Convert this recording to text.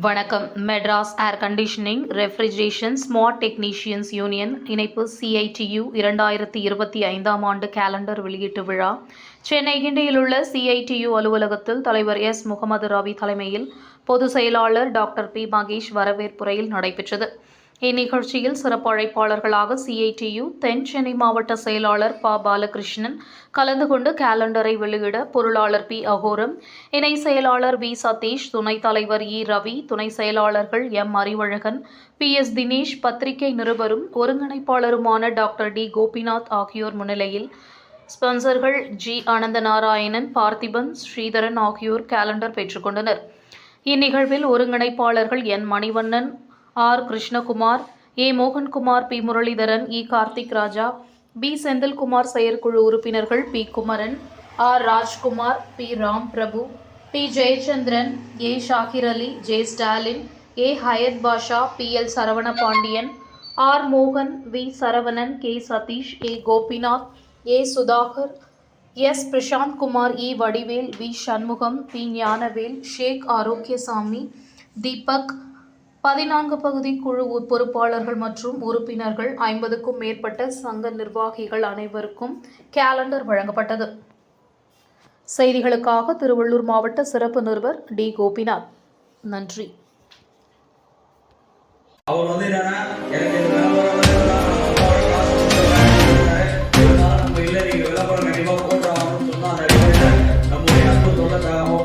வணக்கம். Madras air conditioning refrigeration smart technicians union இணைப்பு CITU 2025 ஆண்டு கேலண்டர் வெளியீட்டு விழா சென்னை கிண்டியில் உள்ள CITU அலுவலகத்தில் தலைவர் முகமது ரவி தலைமையில் பொதுச் செயலாளர் டாக்டர் P. மகேஷ் வரவேற்புரையில் நடைபெற்றது. இந்நிகழ்ச்சியில் சிறப்பு அழைப்பாளர்களாக CITU தென் சென்னை மாவட்ட செயலாளர் ப. பாலகிருஷ்ணன் கலந்து கொண்டு கேலண்டரை வெளியிட பொருளாளர் P. அகோரம், இணை செயலாளர் V. சதீஷ், துணைத் தலைவர் E. ரவி, துணை செயலாளர்கள் M. அறிவழகன், PS. தினேஷ், பத்திரிகை நிருபரும் ஒருங்கிணைப்பாளருமான டாக்டர் D. கோபிநாத் ஆகியோர் முன்னிலையில் ஸ்பான்சர்கள் G. அனந்தநாராயணன், பார்த்திபன், ஸ்ரீதரன் ஆகியோர் கேலண்டர் பெற்றுக்கொண்டனர். இந்நிகழ்வில் ஒருங்கிணைப்பாளர்கள் N. Manivannan, R. Krishnakumar, A. Mohankumar, P. Muralidharan, E. Karthik Raja, B. Senthilkumar, செயற்குழு உறுப்பினர்கள் P. Kumaran, R. Rajkumar, P. Ram Prabhu, P. Jayachandran, A. Shakir Ali, J. Stalin, A. Hayat Basha, P. L. Saravanapandian, R. மோகன், V. Saravanan, K. Sathish, A. Gopinath, A. Sudhakar, S. Prasanth Kumar, E. Vadivel, V. Shanmugam, P. Gnanavel, Sheikh Arokiasamy, Deepak, 14 பகுதி குழு பொறுப்பாளர்கள் மற்றும் உறுப்பினர்கள், 50க்கும் மேற்பட்ட சங்க நிர்வாகிகள் அனைவருக்கும் கேலண்டர் வழங்கப்பட்டது. செய்திகளுக்காக திருவள்ளூர் மாவட்ட சிறப்பு நிருபர் D. கோபிநாத். நன்றி. நம்முடைய அன்பு